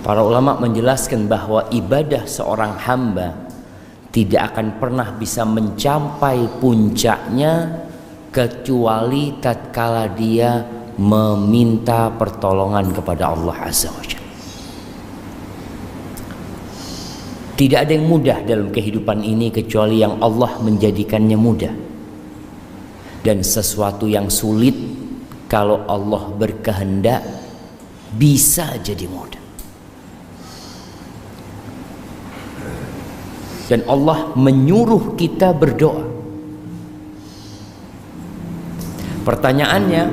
Para ulama menjelaskan bahwa ibadah seorang hamba tidak akan pernah bisa mencapai puncaknya kecuali tatkala dia meminta pertolongan kepada Allah Azza wa Jalla. Tidak ada yang mudah dalam kehidupan ini kecuali yang Allah menjadikannya mudah. Dan sesuatu yang sulit kalau Allah berkehendak bisa jadi mudah. Dan Allah menyuruh kita berdoa. Pertanyaannya,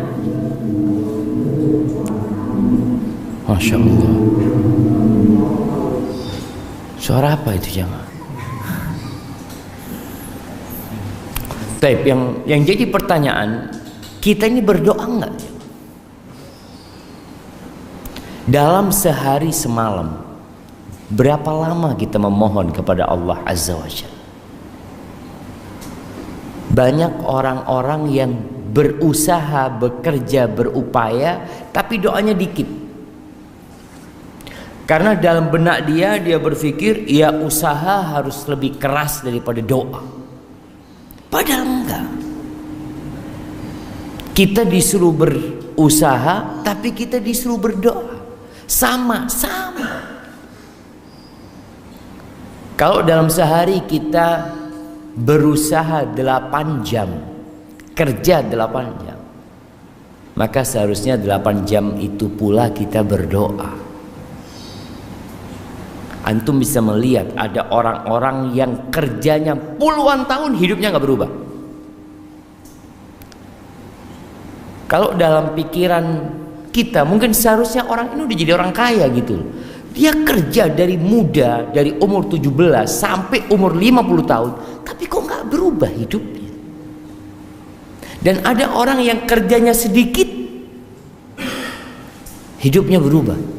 Masya Allah, suara apa itu jemaah? Baik, yang jadi pertanyaan, kita ini berdoa enggak? Dalam sehari semalam, berapa lama kita memohon kepada Allah Azza wa Jalla? Banyak orang-orang yang berusaha, bekerja, berupaya, tapi doanya dikit. Karena dalam benak dia berpikir, ya usaha harus lebih keras daripada doa. Padahal enggak. Kita disuruh berusaha, tapi kita disuruh berdoa. Sama-sama. Kalau dalam sehari kita berusaha 8 jam, kerja 8 jam, maka seharusnya 8 jam itu pula kita berdoa. Antum bisa melihat ada orang-orang yang kerjanya puluhan tahun hidupnya nggak berubah. Kalau dalam pikiran kita mungkin seharusnya orang ini udah jadi orang kaya gitu. Dia kerja dari muda, dari umur 17 sampai umur 50 tahun, tapi kok nggak berubah hidupnya. Dan ada orang yang kerjanya sedikit, hidupnya berubah.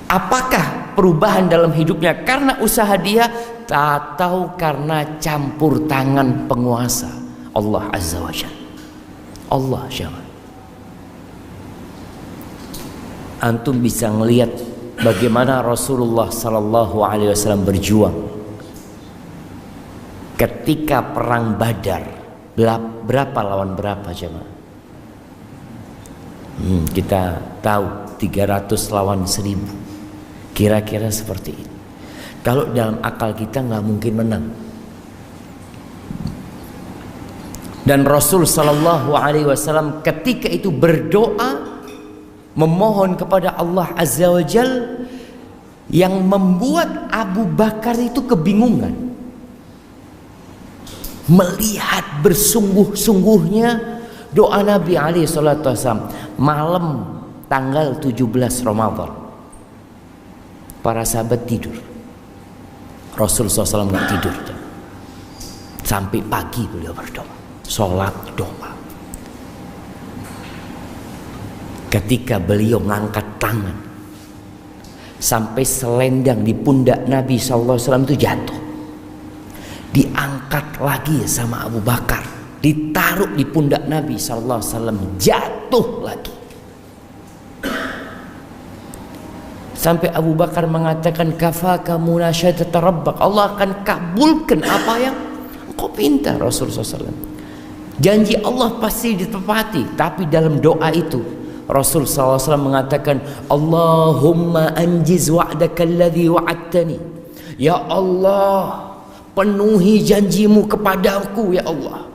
Apakah perubahan dalam hidupnya karena usaha dia atau karena campur tangan penguasa Allah Azza wa Jalla? Allah Jalla. Antum bisa melihat bagaimana Rasulullah sallallahu alaihi wasallam berjuang ketika perang Badar. Berapa lawan berapa jemaah? Kita tahu 300 lawan 1000. Kira-kira seperti itu. Kalau dalam akal kita nggak mungkin menang. Dan Rasul sallallahu alaihi wasallam ketika itu berdoa memohon kepada Allah Azza wa Jal, yang membuat Abu Bakar itu kebingungan. Melihat bersungguh-sungguhnya doa Nabi alaihi salatu wasallam malam tanggal 17 Ramadan. Para sahabat tidur. Rasul SAW nggak tidur. Sampai pagi beliau berdoa. Sholat doa. Ketika beliau mengangkat tangan, sampai selendang di pundak Nabi SAW itu jatuh. Diangkat lagi sama Abu Bakar. Ditaruh di pundak Nabi SAW. Jatuh lagi. Sampai Abu Bakar mengatakan, kafaka munasyadat rabbak, Allah akan kabulkan apa yang engkau minta. Rasulullah SAW, janji Allah pasti ditepati. Tapi dalam doa itu Rasul SAW mengatakan, Allahumma anjiz wa'daka alladhi wa'adtani. Ya Allah, penuhi janjimu kepadaku ya Allah.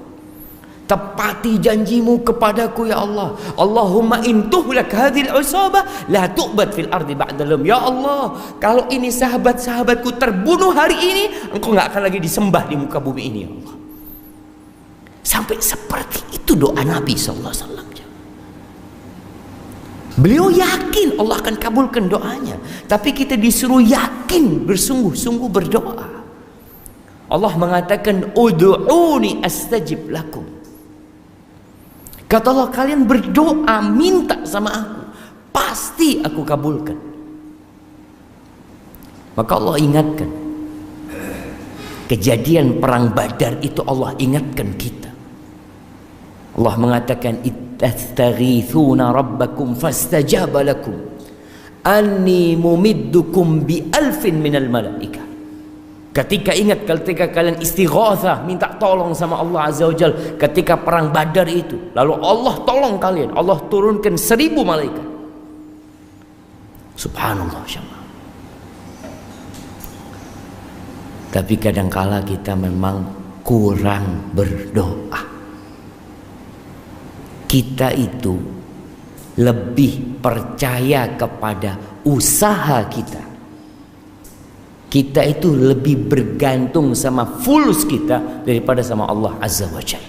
Tepati janjimu kepadaku ya Allah. Allahumma intuhlak hadhil usabah la tu'bad fil ardi ba'dalum. Ya Allah, kalau ini sahabat-sahabatku terbunuh hari ini, engkau nggak akan lagi disembah di muka bumi ini ya Allah. Sampai seperti itu doa Nabi sallallahu alaihi wasallam. Beliau yakin Allah akan kabulkan doanya, tapi kita disuruh yakin bersungguh-sungguh berdoa. Allah mengatakan, ud'uni astajib lakum. Kata Allah, kalian berdoa, minta sama aku, pasti aku kabulkan. Maka Allah ingatkan kejadian perang Badar itu, Allah ingatkan kita. Allah mengatakan, ittastaghithuna rabbakum fastajaba lakum anni mumiddukum bi alfin minal malaika. Ketika kalian istighatsah, minta tolong sama Allah Azza wa Jalla ketika perang Badar itu, lalu Allah tolong kalian, Allah turunkan 1000 malaikat. Subhanallah. Tapi kadangkala kita memang kurang berdoa. Kita itu lebih percaya kepada usaha kita. Kita itu lebih bergantung sama fulus kita daripada sama Allah Azza wa Jalla.